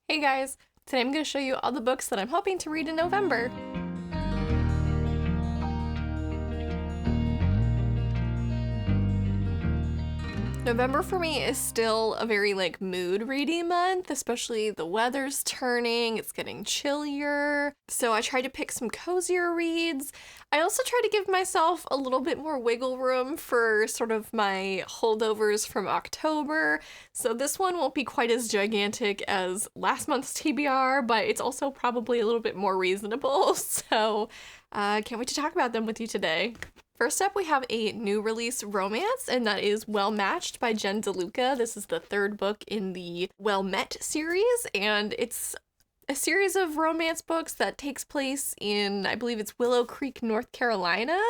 Hey guys, today I'm going to show you all the books that I'm hoping to read in November. November for me is still a very mood reading month, especially the weather's turning, it's getting chillier. So I try to pick some cozier reads. I also try to give myself a little bit more wiggle room for sort of my holdovers from October. So this one won't be quite as gigantic as last month's TBR, but it's also probably a little bit more reasonable. So can't wait to talk about them with you today. First up, we have a new release romance, and that is Well Matched by Jen DeLuca. This is the third book in the Well Met series, and it's a series of romance books that takes place in, I believe it's Willow Creek, North Carolina,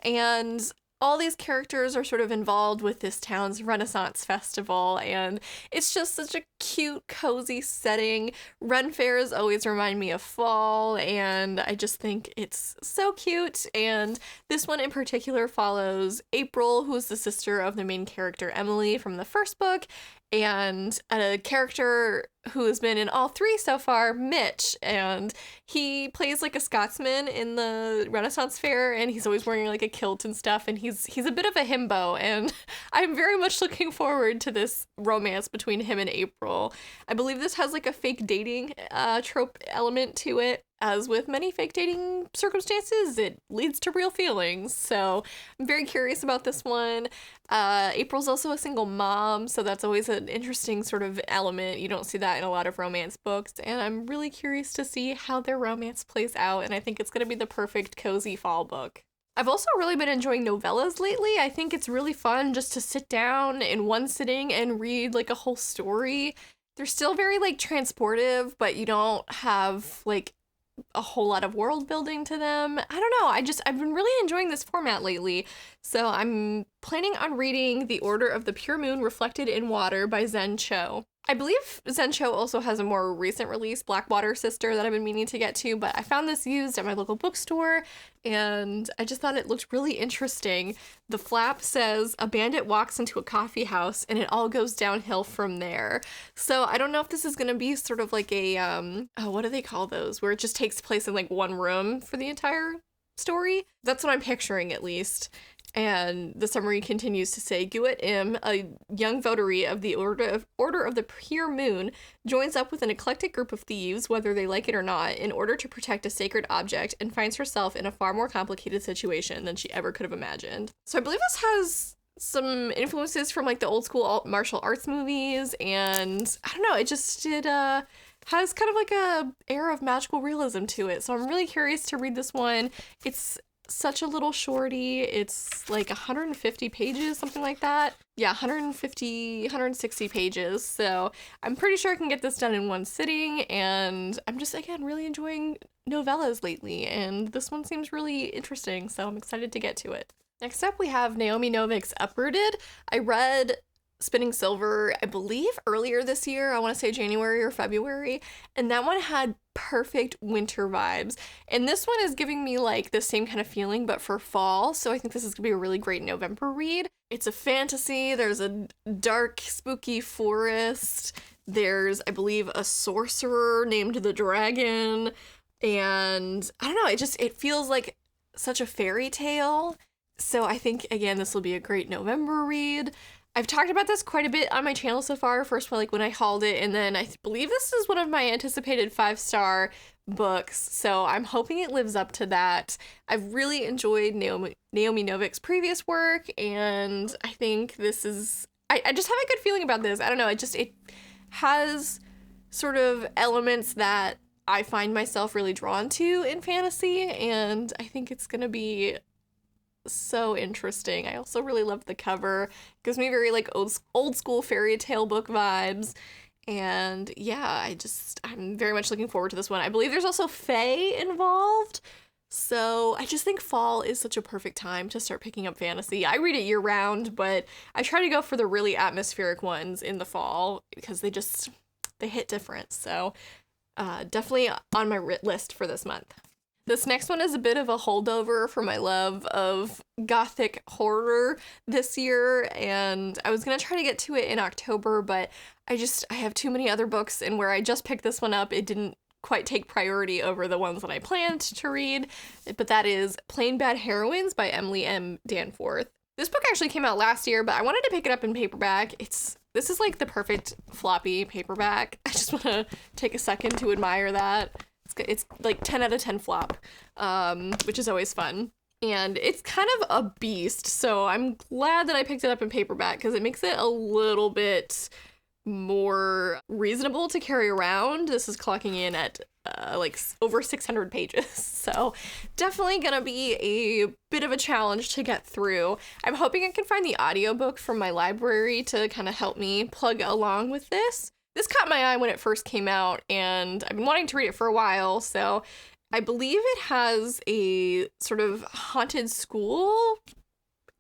and all these characters are sort of involved with this town's Renaissance festival, and it's just such a cute, cozy setting. Ren fairs always remind me of fall, and I just think it's so cute. And this one in particular follows April, who is the sister of the main character Emily from the first book, and a character who has been in all three so far, Mitch, and he plays like a Scotsman in the Renaissance fair, and he's always wearing like a kilt and stuff, and he's a bit of a himbo, and I'm very much looking forward to this romance between him and April. I believe this has like a fake dating trope element to it. As with many fake dating circumstances, it leads to real feelings. So I'm very curious about this one. April's also a single mom, so that's always an interesting sort of element. You don't see that in a lot of romance books, and I'm really curious to see how their romance plays out, and I think it's going to be the perfect cozy fall book. I've also really been enjoying novellas lately. I think it's really fun just to sit down in one sitting and read like a whole story. They're still very transportive, but you don't have a whole lot of world building to them. I don't know, I've been really enjoying this format lately. So I'm planning on reading The Order of the Pure Moon Reflected in Water by Zen Cho. I believe Zen Cho also has a more recent release, Blackwater Sister, that I've been meaning to get to, but I found this used at my local bookstore, and I just thought it looked really interesting. The flap says, "A bandit walks into a coffee house, and it all goes downhill from there." So I don't know if this is going to be sort of like a, what do they call those? Where it just takes place in one room for the entire story. That's what I'm picturing, at least. And the summary continues to say, Guet Im, a young votary of the Order of the Pure Moon, joins up with an eclectic group of thieves, whether they like it or not, in order to protect a sacred object, and finds herself in a far more complicated situation than she ever could have imagined. So I believe this has some influences from the old school martial arts movies, and I don't know, has kind of a air of magical realism to it. So I'm really curious to read this one. It's such a little shorty. It's 150 pages, something like that. Yeah, 160 pages. So I'm pretty sure I can get this done in one sitting, and I'm just, again, really enjoying novellas lately, and this one seems really interesting, so I'm excited to get to it. Next up, we have Naomi Novik's Uprooted. I read Spinning Silver, I believe, earlier this year. I want to say January or February, and that one had perfect winter vibes, and this one is giving me the same kind of feeling but for fall, so I think this is gonna be a really great November read. It's a fantasy. There's a dark, spooky forest. There's, I believe, a sorcerer named the Dragon, and I don't know, it feels like such a fairy tale. So I think, again, this will be a great November read. I've talked about this quite a bit on my channel so far, first when I hauled it, and then I believe this is one of my anticipated 5-star books, so I'm hoping it lives up to that. I've really enjoyed Naomi Novik's previous work, and I think this is, I just have a good feeling about this. I don't know, it has sort of elements that I find myself really drawn to in fantasy, and I think it's gonna be so interesting. I also really love the cover. It gives me very old school fairy tale book vibes, and yeah, I'm very much looking forward to this one. I believe there's also fae involved, so I just think fall is such a perfect time to start picking up fantasy. I read it year round, but I try to go for the really atmospheric ones in the fall because they hit different. So definitely on my list for this month. This next one is a bit of a holdover for my love of Gothic horror this year, and I was going to try to get to it in October, but I have too many other books, and where I just picked this one up, it didn't quite take priority over the ones that I planned to read, but that is Plain Bad Heroines by Emily M. Danforth. This book actually came out last year, but I wanted to pick it up in paperback. This is like the perfect floppy paperback. I just want to take a second to admire that. It's like 10 out of 10 flop, which is always fun. And it's kind of a beast, so I'm glad that I picked it up in paperback because it makes it a little bit more reasonable to carry around. This is clocking in at like over 600 pages, so definitely gonna be a bit of a challenge to get through. I'm hoping I can find the audiobook from my library to kind of help me plug along with this. This caught my eye when it first came out, and I've been wanting to read it for a while, so I believe it has a sort of haunted school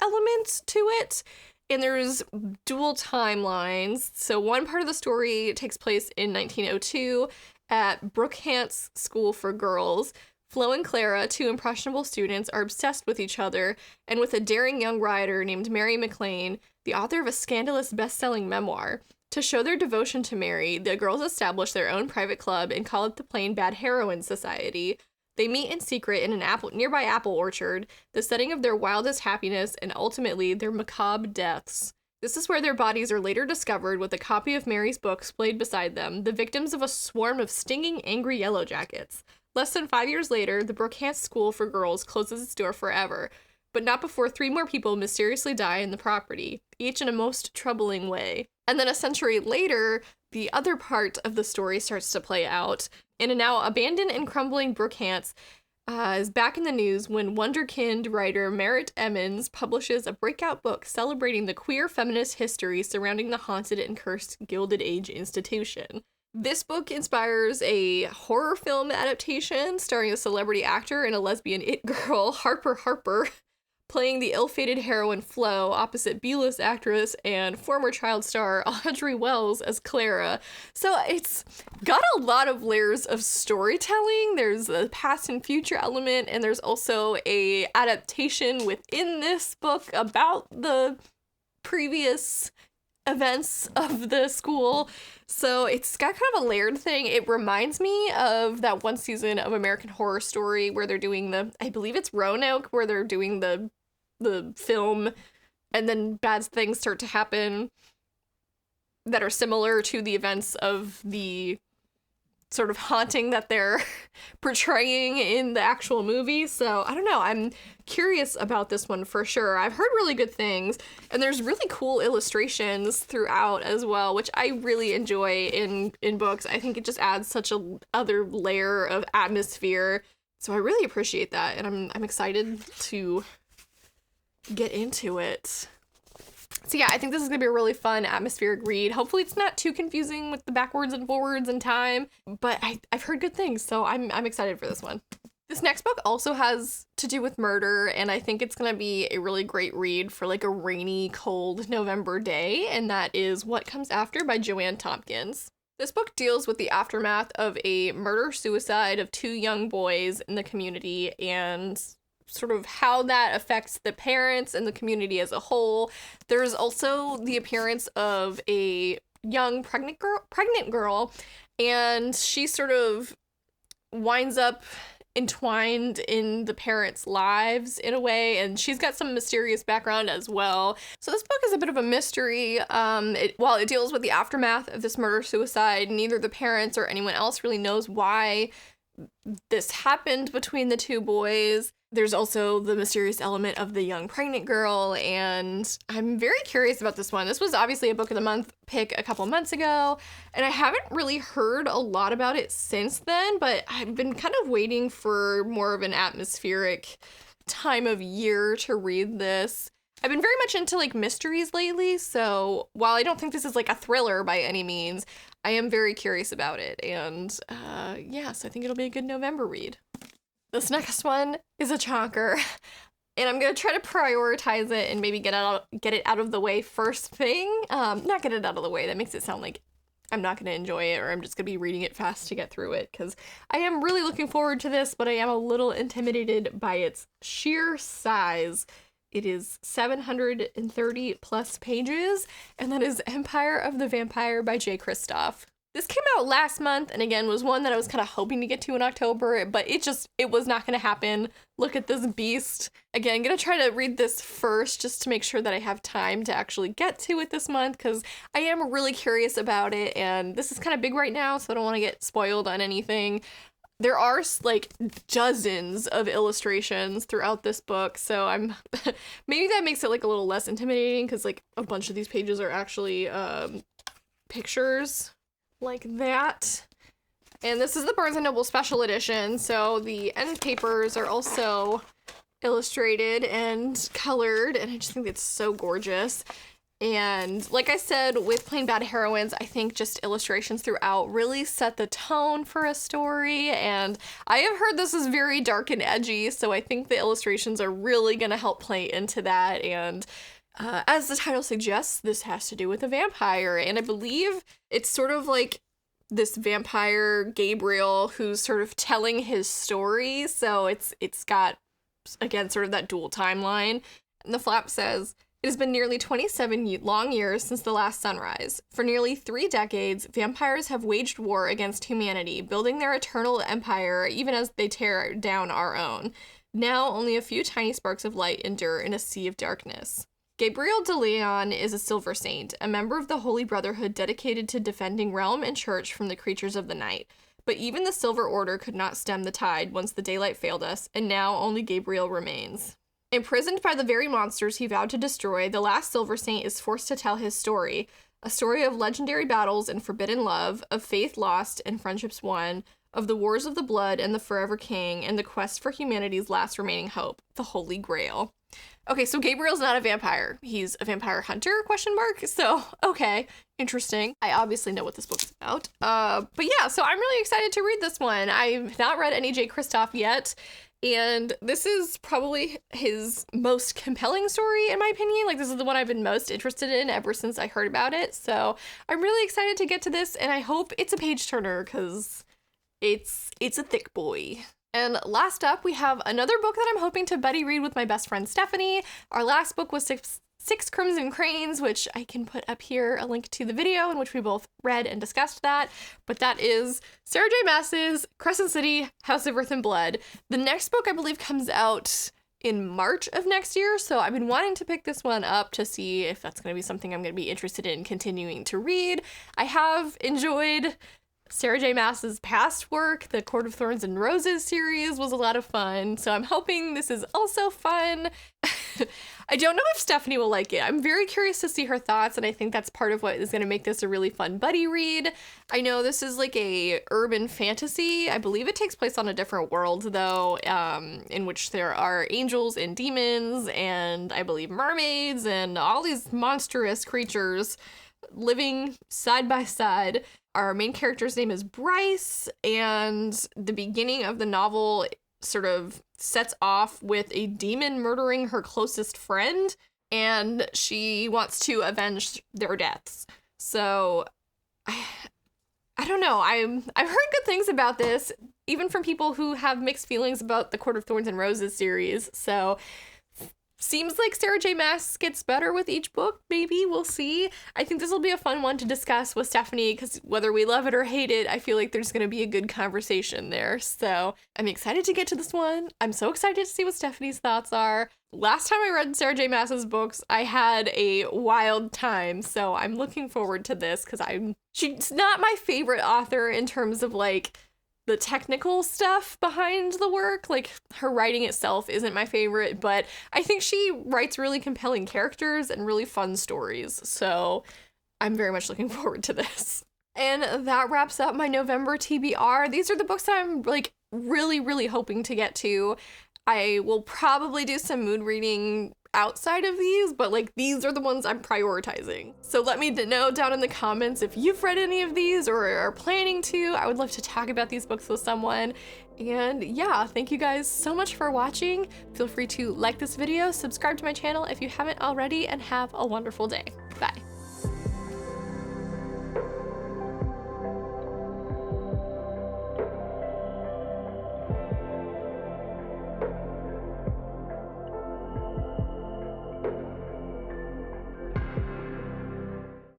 element to it, and there's dual timelines. So one part of the story takes place in 1902 at Brookhant's School for Girls. Flo and Clara, two impressionable students, are obsessed with each other and with a daring young writer named Mary McLean, the author of a scandalous best-selling memoir. To show their devotion to Mary, the girls establish their own private club and call it the Plain Bad Heroines Society. They meet in secret in an nearby apple orchard, the setting of their wildest happiness and ultimately their macabre deaths. This is where their bodies are later discovered with a copy of Mary's book splayed beside them, the victims of a swarm of stinging, angry yellowjackets. Less than 5 years later, the Brookhant School for Girls closes its door forever, but not before 3 more people mysteriously die in the property, each in a most troubling way. And then a century later, the other part of the story starts to play out. In a now abandoned and crumbling Brookhants is back in the news when wonderkind writer Merritt Emmons publishes a breakout book celebrating the queer feminist history surrounding the haunted and cursed Gilded Age institution. This book inspires a horror film adaptation starring a celebrity actor and a lesbian it girl, Harper, playing the ill-fated heroine Flo opposite B-list actress and former child star Audrey Wells as Clara. So it's got a lot of layers of storytelling. There's a past and future element, and there's also a adaptation within this book about the previous events of the school. So it's got kind of a layered thing. It reminds me of that one season of American Horror Story where they're doing I believe it's Roanoke, where they're doing the film, and then bad things start to happen that are similar to the events of the sort of haunting that they're portraying in the actual movie. So I don't know, I'm curious about this one for sure. I've heard really good things, and there's really cool illustrations throughout as well, which I really enjoy in books. I think it just adds such a other layer of atmosphere. So I really appreciate that, and I'm excited to get into it. So yeah, I think this is gonna be a really fun atmospheric read. Hopefully it's not too confusing with the backwards and forwards in time, but I've heard good things, so I'm excited for this one. This next book also has to do with murder, and I think it's gonna be a really great read for like a rainy, cold November day, and that is What Comes After by Joanne Tompkins. This book deals with the aftermath of a murder-suicide of 2 young boys in the community and sort of how that affects the parents and the community as a whole. There's also the appearance of a young pregnant girl, and she sort of winds up entwined in the parents' lives in a way, and she's got some mysterious background as well. So this book is a bit of a mystery. While it deals with the aftermath of this murder-suicide, neither the parents or anyone else really knows why this happened between the 2 boys. There's also the mysterious element of the young pregnant girl, and I'm very curious about this one. This was obviously a book of the month pick a couple months ago, and I haven't really heard a lot about it since then, but I've been kind of waiting for more of an atmospheric time of year to read this. I've been very much into like mysteries lately, so while I don't think this is like a thriller by any means, I am very curious about it, and so I think it'll be a good November read. This next one is a chonker, and I'm going to try to prioritize it and maybe get it out of the way first thing. Not get it out of the way, that makes it sound like I'm not going to enjoy it, or I'm just going to be reading it fast to get through it, because I am really looking forward to this, but I am a little intimidated by its sheer size. It is 730 plus pages, and that is Empire of the Vampire by J. Kristoff. This came out last month, and again, was one that I was kind of hoping to get to in October, but it was not going to happen. Look at this beast. Again, I'm going to try to read this first just to make sure that I have time to actually get to it this month, because I am really curious about it, and this is kind of big right now, so I don't want to get spoiled on anything. There are like dozens of illustrations throughout this book, so I'm maybe that makes it like a little less intimidating, because like a bunch of these pages are actually pictures like that. And this is the Barnes & Noble special edition, so the end papers are also illustrated and colored, and I just think it's so gorgeous. And like I said, with plain Bad Heroines, I think just illustrations throughout really set the tone for a story, and I have heard this is very dark and edgy, so I think the illustrations are really gonna help play into that. And as the title suggests, this has to do with a vampire, and I believe it's sort of like this vampire Gabriel who's sort of telling his story, so it's got, again, sort of that dual timeline. And the flap says, "It has been nearly 27 long years since the last sunrise. For nearly 3 decades, vampires have waged war against humanity, building their eternal empire even as they tear down our own. Now only a few tiny sparks of light endure in a sea of darkness. Gabriel de Leon is a silver saint, a member of the Holy Brotherhood dedicated to defending realm and church from the creatures of the night. But even the Silver Order could not stem the tide once the daylight failed us, and now only Gabriel remains. Imprisoned by the very monsters he vowed to destroy, the last Silver Saint is forced to tell his story, a story of legendary battles and forbidden love, of faith lost and friendships won, of the wars of the blood and the forever king, and the quest for humanity's last remaining hope, the Holy Grail." Okay, so Gabriel's not a vampire. He's a vampire hunter, ? So, okay, interesting. I obviously know what this book's about. But yeah, so I'm really excited to read this one. I've not read any J. Kristoff yet, and this is probably his most compelling story, in my opinion. Like, this is the one I've been most interested in ever since I heard about it. So I'm really excited to get to this, and I hope it's a page turner, because it's a thick boy. And last up, we have another book that I'm hoping to buddy read with my best friend Stephanie. Our last book was Six Crimson Cranes, which I can put up here a link to the video in which we both read and discussed that. But that is Sarah J. Maas's Crescent City, House of Earth and Blood. The next book, I believe, comes out in March of next year, so I've been wanting to pick this one up to see if that's going to be something I'm going to be interested in continuing to read. I have enjoyed Sarah J. Maas's past work. The Court of Thorns and Roses series was a lot of fun, so I'm hoping this is also fun. I don't know if Stephanie will like it. I'm very curious to see her thoughts, and I think that's part of what is going to make this a really fun buddy read. I know this is like a urban fantasy. I believe it takes place on a different world, though, in which there are angels and demons, and I believe mermaids, and all these monstrous creatures living side by side. Our main character's name is Bryce, and the beginning of the novel sort of sets off with a demon murdering her closest friend, and she wants to avenge their deaths. So I don't know. I've heard good things about this, even from people who have mixed feelings about the Court of Thorns and Roses series. So seems like Sarah J. Maas gets better with each book. Maybe, we'll see. I think this will be a fun one to discuss with Stephanie, because whether we love it or hate it, I feel like there's going to be a good conversation there. So I'm excited to get to this one. I'm so excited to see what Stephanie's thoughts are. Last time I read Sarah J. Maas's books, I had a wild time, so I'm looking forward to this, because she's not my favorite author in terms of like the technical stuff behind the work. Like, her writing itself isn't my favorite, but I think she writes really compelling characters and really fun stories. So I'm very much looking forward to this. And that wraps up my November TBR. These are the books that I'm like really, really hoping to get to. I will probably do some mood reading outside of these, but like these are the ones I'm prioritizing. So let me know down in the comments if you've read any of these or are planning to. I would love to talk about these books with someone. And yeah, thank you guys so much for watching. Feel free to like this video, subscribe to my channel if you haven't already, and have a wonderful day. Bye.